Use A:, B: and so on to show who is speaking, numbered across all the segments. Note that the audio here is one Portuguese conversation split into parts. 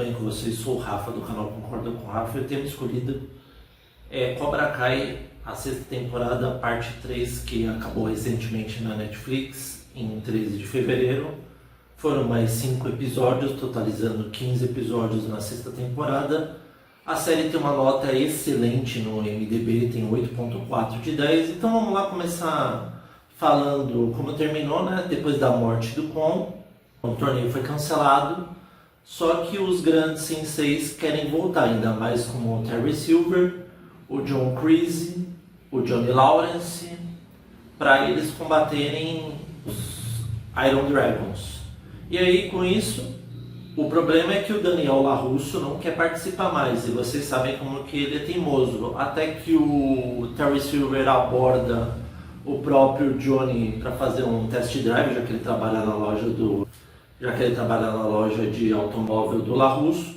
A: bem com vocês? Sou o Rafa do canal Concorda com o Rafa. Eu tenho escolhido Cobra Kai, a sexta temporada, parte 3, que acabou recentemente na Netflix, em 13 de fevereiro. Foram mais 5 episódios, totalizando 15 episódios na sexta temporada. A série tem uma nota excelente no IMDb, tem 8.4 de 10. Então vamos lá começar falando como terminou, né? Depois da morte do Kon, o torneio foi cancelado. Só que os grandes senseis querem voltar, ainda mais como o Terry Silver, o John Kreese, o Johnny Lawrence, para eles combaterem os Iron Dragons. E aí, com isso, o problema é que o Daniel LaRusso não quer participar mais, e vocês sabem como que ele é teimoso, até que o Terry Silver aborda o próprio Johnny para fazer um test drive, já que ele trabalha na loja de automóvel do LaRusso.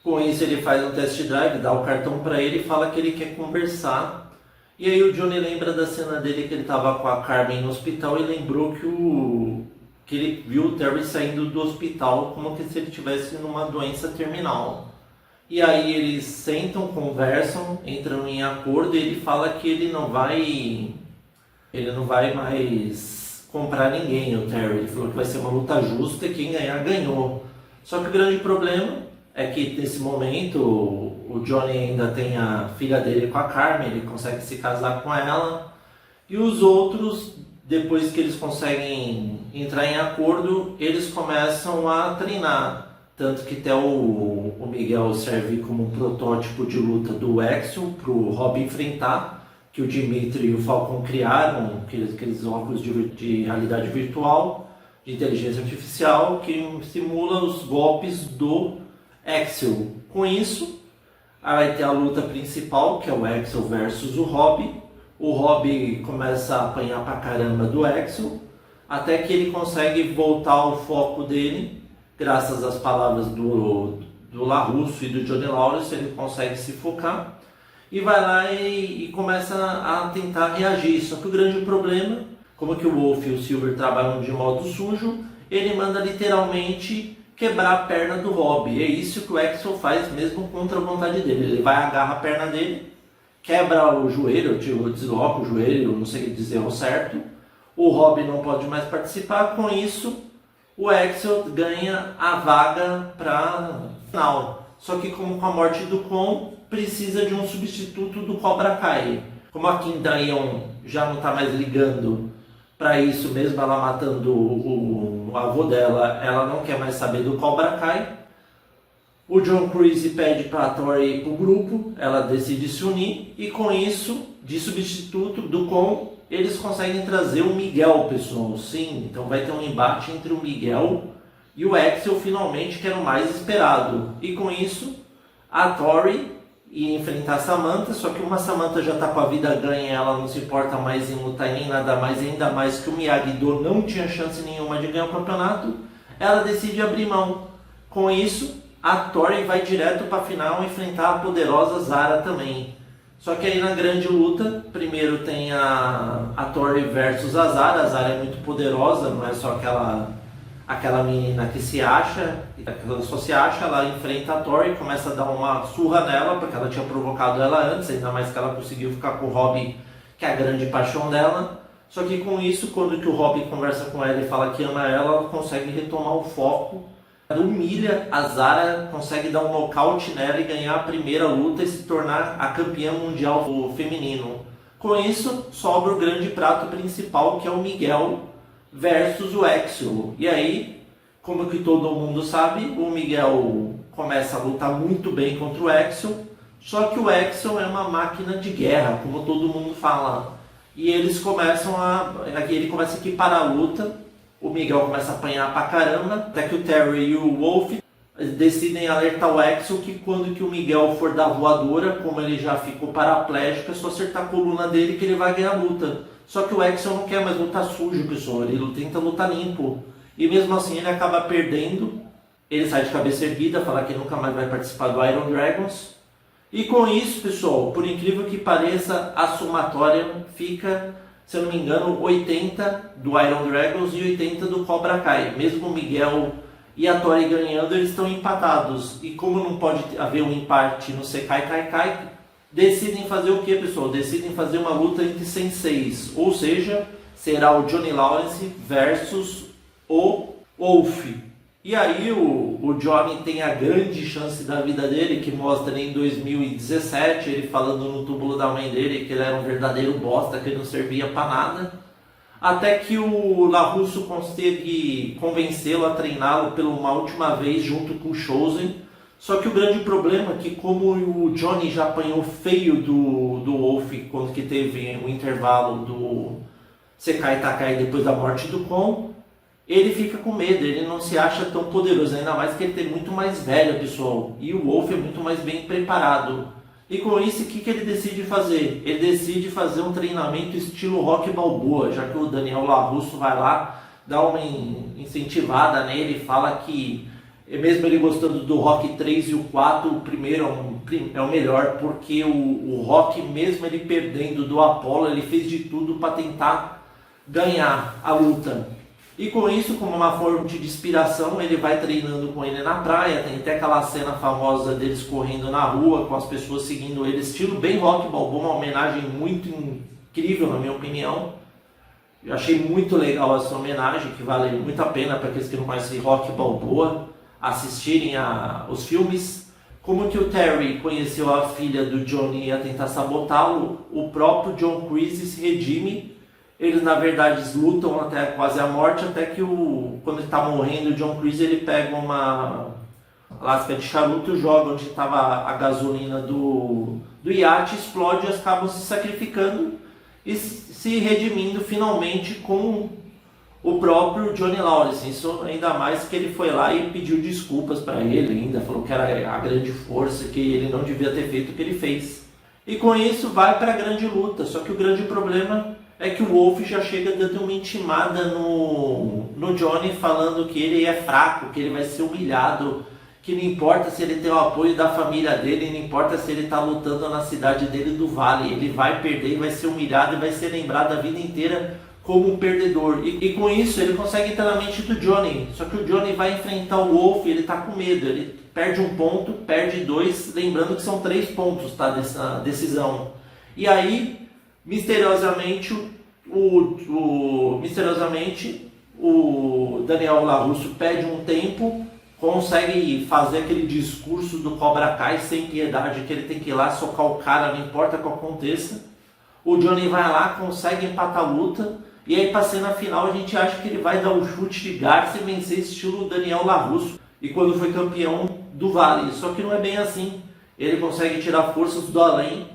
A: Com isso ele faz um test drive, dá o cartão para ele e fala que ele quer conversar. E aí o Johnny lembra da cena dele que ele estava com a Carmen no hospital e lembrou que ele viu o Terry saindo do hospital como que se ele estivesse numa doença terminal. E aí eles sentam, conversam, entram em acordo e ele fala que ele não vai mais comprar ninguém, o Terry. Ele falou que vai ser uma luta justa e quem ganhar, ganhou. Só que o grande problema é que nesse momento o Johnny ainda tem a filha dele com a Carmen, ele consegue se casar com ela. E os outros, depois que eles conseguem entrar em acordo, eles começam a treinar. Tanto que até o Miguel serve como um protótipo de luta do Axel para o Rob enfrentar, que o Dimitri e o Falcon criaram, aqueles óculos de realidade virtual, de inteligência artificial, que simula os golpes do Axel. Com isso, vai ter a luta principal, que é o Axel versus o Rob. O Rob começa a apanhar pra caramba do Axel, até que ele consegue voltar ao foco dele, graças às palavras do LaRusso e do Johnny Lawrence, ele consegue se focar. E vai lá e começa a tentar reagir. Só que o grande problema, como que o Wolf e o Silver trabalham de modo sujo, ele manda literalmente quebrar a perna do Rob. E é isso que o Axel faz mesmo contra a vontade dele. Ele vai, agarra a perna dele, quebra o joelho, desloca o joelho, não sei dizer ao certo. O Rob não pode mais participar. Com isso, o Axel ganha a vaga para final. Só que como com a morte do Kon, precisa de um substituto do Cobra Kai. Como a Kim Tae-yeon já não está mais ligando para isso, mesmo ela matando o avô dela, ela não quer mais saber do Cobra Kai. O John Kreese pede para a Tori ir para o grupo, ela decide se unir, e com isso, de substituto do Kon, eles conseguem trazer o Miguel, pessoal. Sim, então vai ter um embate entre o Miguel e o Axel, finalmente, que era o mais esperado. E com isso, a Tori ia enfrentar a Samantha, só que uma Samantha já está com a vida ganha, ela não se importa mais em lutar nem nada mais, ainda mais que o Miyagi-Do não tinha chance nenhuma de ganhar o campeonato, ela decide abrir mão. Com isso, a Tori vai direto para a final enfrentar a poderosa Zara também. Só que aí na grande luta, primeiro tem a Tori versus a Zara é muito poderosa, não é só aquela menina que se acha, ela só se acha, ela enfrenta a Tori, começa a dar uma surra nela, porque ela tinha provocado ela antes, ainda mais que ela conseguiu ficar com o Rob, que é a grande paixão dela. Só que com isso, quando que o Rob conversa com ela e fala que ama ela consegue retomar o foco, ela humilha a Zara, consegue dar um nocaute nela e ganhar a primeira luta e se tornar a campeã mundial do feminino. Com isso, sobra o grande prato principal, que é o Miguel versus o Axel. E aí, como que todo mundo sabe, o Miguel começa a lutar muito bem contra o Axel, só que o Axel é uma máquina de guerra, como todo mundo fala. E ele começa a equiparar a luta, o Miguel começa a apanhar pra caramba, até que o Terry e o Wolf decidem alertar o Axel que quando que o Miguel for dar voadora, como ele já ficou paraplégico, é só acertar a coluna dele que ele vai ganhar a luta. Só que o Axel não quer mais lutar sujo, pessoal, ele tenta lutar limpo. E mesmo assim ele acaba perdendo, ele sai de cabeça erguida, fala que nunca mais vai participar do Iron Dragons. E com isso, pessoal, por incrível que pareça, a somatória fica, se eu não me engano, 80 do Iron Dragons e 80 do Cobra Kai. Mesmo o Miguel e a Tori ganhando, eles estão empatados. E como não pode haver um empate no Sekai Taikai, decidem fazer o que, pessoal? Decidem fazer uma luta entre senseis, ou seja, será o Johnny Lawrence versus o Wolf. E aí o Johnny tem a grande chance da vida dele, que mostra em 2017, ele falando no túmulo da mãe dele que ele era um verdadeiro bosta, que ele não servia para nada. Até que o LaRusso consegue convencê-lo a treiná-lo pela uma última vez junto com o Chosen. Só que o grande problema é que como o Johnny já apanhou feio do Wolf quando que teve o intervalo do Sekai Taikai depois da morte do Kon, ele fica com medo, ele não se acha tão poderoso, ainda mais que ele é muito mais velho, pessoal, e o Wolf é muito mais bem preparado. E com isso, o que ele decide fazer? Ele decide fazer um treinamento estilo Rock Balboa, já que o Daniel LaRusso vai lá, dá uma incentivada nele, fala que, mesmo ele gostando do Rock 3 e o 4, o primeiro é o melhor, porque o Rock, mesmo ele perdendo do Apollo, ele fez de tudo para tentar ganhar a luta. E com isso, como uma fonte de inspiração, ele vai treinando com ele na praia. Tem até aquela cena famosa deles correndo na rua, com as pessoas seguindo ele, estilo bem Rock Balboa, uma homenagem muito incrível, na minha opinião. Eu achei muito legal essa homenagem, que vale muito a pena para aqueles que não conhecem Rock Balboa assistirem os filmes. Como que o Terry conheceu a filha do Johnny e ia tentar sabotá-lo, o próprio John Kreese se redime. Eles na verdade lutam até quase a morte, até que quando ele está morrendo, o John Kreese ele pega uma lasca de charuto, joga onde estava a gasolina do iate, explode e acabam se sacrificando e se redimindo finalmente com o próprio Johnny Lawrence. Isso ainda mais que ele foi lá e pediu desculpas para ele ainda, falou que era a grande força, que ele não devia ter feito o que ele fez. E com isso vai para a grande luta, só que o grande problema é que o Wolf já chega dando uma intimada no Johnny, falando que ele é fraco, que ele vai ser humilhado, que não importa se ele tem o apoio da família dele, não importa se ele está lutando na cidade dele do Vale, ele vai perder, vai ser humilhado e vai ser lembrado a vida inteira como um perdedor. E com isso ele consegue entrar na mente do Johnny, só que o Johnny vai enfrentar o Wolf e ele está com medo, ele perde 1 ponto, perde 2, lembrando que são 3 pontos, tá, dessa decisão. E aí, misteriosamente o Daniel LaRusso pede um tempo, consegue fazer aquele discurso do Cobra Kai sem piedade, que ele tem que ir lá socar o cara, não importa o que aconteça. O Johnny vai lá, consegue empatar a luta, e aí pra cena final a gente acha que ele vai dar um chute de garça e vencer estilo Daniel LaRusso, e quando foi campeão do Vale. Só que não é bem assim, ele consegue tirar forças do além,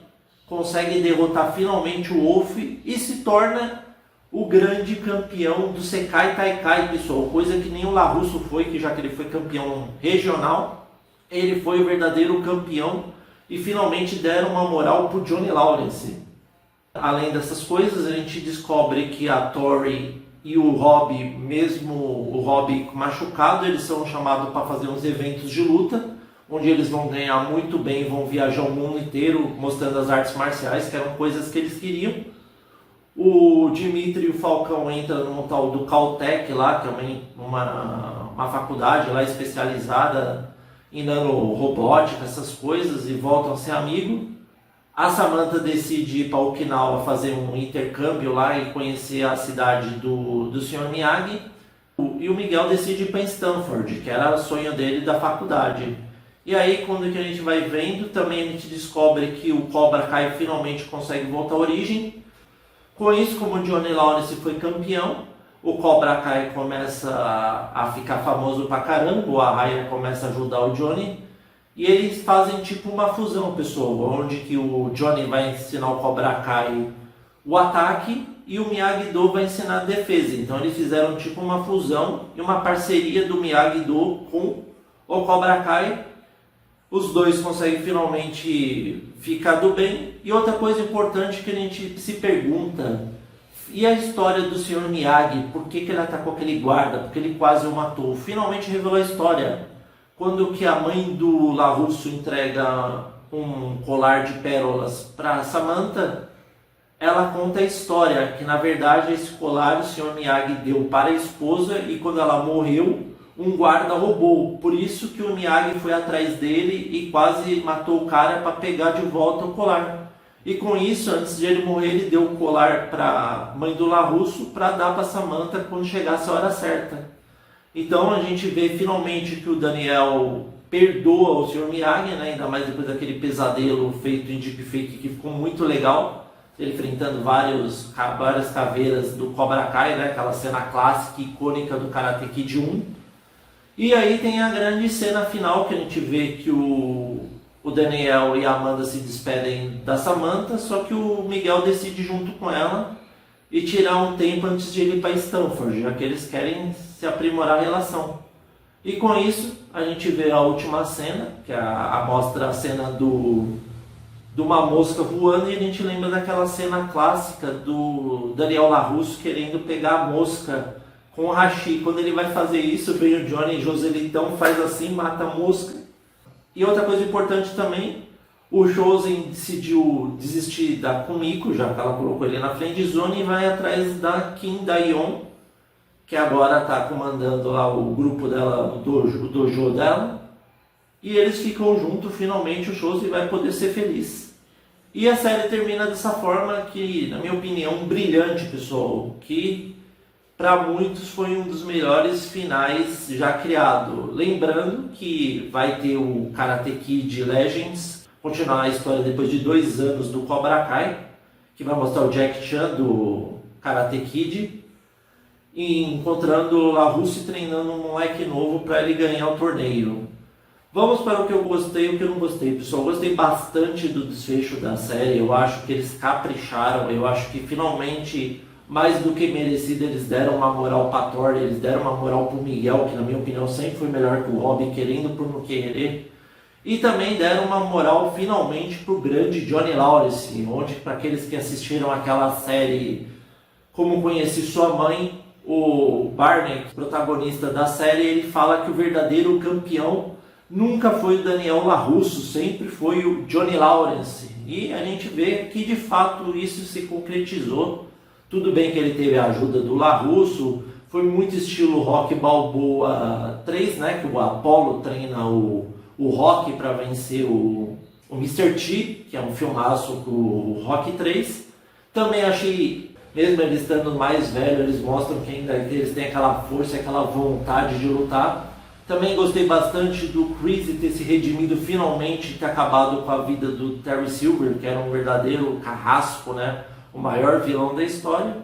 A: consegue derrotar finalmente o Wolf e se torna o grande campeão do Sekai Taikai, pessoal. Coisa que nem o LaRusso foi, que já que ele foi campeão regional, ele foi o verdadeiro campeão e finalmente deram uma moral pro Johnny Lawrence. Além dessas coisas, a gente descobre que a Tori e o Robbie, mesmo o Robbie machucado, eles são chamados para fazer uns eventos de luta, onde eles vão ganhar muito bem, vão viajar o mundo inteiro mostrando as artes marciais, que eram coisas que eles queriam. O Dimitri e o Falcão entram no tal do Caltech lá, que é uma faculdade lá especializada em nanorobótica, essas coisas, e voltam a ser amigos. A Samantha decide ir para Okinawa fazer um intercâmbio lá e conhecer a cidade do Sr. Miyagi. E o Miguel decide ir para Stanford, que era o sonho dele da faculdade. E aí, quando que a gente vai vendo, também a gente descobre que o Cobra Kai finalmente consegue voltar à origem. Com isso, como o Johnny Lawrence foi campeão, o Cobra Kai começa a ficar famoso pra caramba, o Arraia começa a ajudar o Johnny. E eles fazem tipo uma fusão, pessoal, onde que o Johnny vai ensinar o Cobra Kai o ataque e o Miyagi-Do vai ensinar a defesa. Então eles fizeram tipo uma fusão e uma parceria do Miyagi-Do com o Cobra Kai. Os dois conseguem finalmente ficar do bem. E outra coisa importante que a gente se pergunta, e a história do Sr. Miyagi? Por que ele atacou aquele guarda? Porque ele quase o matou. Finalmente revelou a história. Quando que a mãe do LaRusso entrega um colar de pérolas para Samantha, ela conta a história, que na verdade esse colar o Sr. Miyagi deu para a esposa e quando ela morreu, um guarda roubou. Por isso que o Miyagi foi atrás dele e quase matou o cara para pegar de volta o colar. E com isso, antes de ele morrer, ele deu o colar para a mãe do LaRusso para dar para Samantha quando chegasse a hora certa. Então a gente vê finalmente que o Daniel perdoa o Sr. Miyagi, né? Ainda mais depois daquele pesadelo feito em deepfake que ficou muito legal. Ele enfrentando várias caveiras do Cobra Kai, né? Aquela cena clássica e icônica do Karate Kid 1. E aí tem a grande cena final que a gente vê que o Daniel e a Amanda se despedem da Samantha, só que o Miguel decide junto com ela e tirar um tempo antes de ele ir para Stanford, já que eles querem se aprimorar a relação. E com isso a gente vê a última cena, que mostra a cena de uma mosca voando, e a gente lembra daquela cena clássica do Daniel LaRusso querendo pegar a mosca com o hashi. Quando ele vai fazer isso, vem o Johnny Joselitão, faz assim, mata a mosca. E outra coisa importante também, o Josen decidiu desistir da Kumiko, já que ela colocou ele na friend zone, e vai atrás da Kim Da-yeon, que agora está comandando lá o grupo dela, o dojo dela. E eles ficam juntos, finalmente o Josen vai poder ser feliz. E a série termina dessa forma que, na minha opinião, brilhante, pessoal, que para muitos foi um dos melhores finais já criado. Lembrando que vai ter o Karate Kid Legends, continuar a história depois de 2 anos do Cobra Kai, que vai mostrar o Jack Chan do Karate Kid, e encontrando o LaRusso e treinando um moleque novo para ele ganhar o torneio. Vamos para o que eu gostei e o que eu não gostei, pessoal. Eu gostei bastante do desfecho da série, eu acho que eles capricharam, eu acho que finalmente, mais do que merecido, eles deram uma moral para Thor, eles deram uma moral para o Miguel, que na minha opinião sempre foi melhor que o Robbie, querendo por não querer. E também deram uma moral finalmente para o grande Johnny Lawrence, onde, para aqueles que assistiram aquela série Como Conheci Sua Mãe, o Barney, protagonista da série, ele fala que o verdadeiro campeão nunca foi o Daniel LaRusso, sempre foi o Johnny Lawrence. E a gente vê que de fato isso se concretizou. Tudo bem que ele teve a ajuda do LaRusso, foi muito estilo Rock Balboa 3, né? Que o Apollo treina o Rock para vencer o Mr. T, que é um filmaço com o Rock 3. Também achei, mesmo eles estando mais velhos, eles mostram que ainda eles têm aquela força, aquela vontade de lutar. Também gostei bastante do Chris ter se redimido finalmente, ter acabado com a vida do Terry Silver, que era um verdadeiro carrasco, né? O maior vilão da história.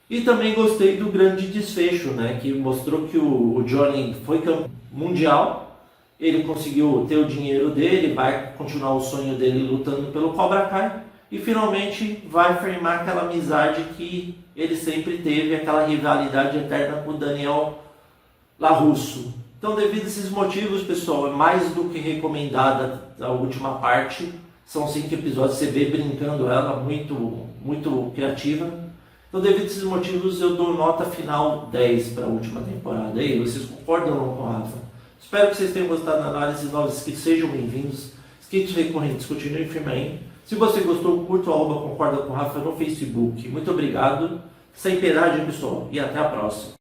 A: E também gostei do grande desfecho, né? Que mostrou que o Johnny foi campeão mundial, ele conseguiu ter o dinheiro dele, vai continuar o sonho dele lutando pelo Cobra Kai, e finalmente vai firmar aquela amizade que ele sempre teve, aquela rivalidade eterna com o Daniel LaRusso. Então, devido a esses motivos, pessoal, é mais do que recomendada a última parte. São 5 episódios, você vê brincando ela, muito criativa. Então, devido a esses motivos, eu dou nota final 10 para a última temporada. E aí, vocês concordam ou não com a Rafa? Espero que vocês tenham gostado da análise. Novos inscritos, sejam bem-vindos. Inscritos recorrentes, continuem firme aí. Se você gostou, curta o @concorda com Rafa no Facebook. Muito obrigado. Sem piedade, pessoal. E até a próxima.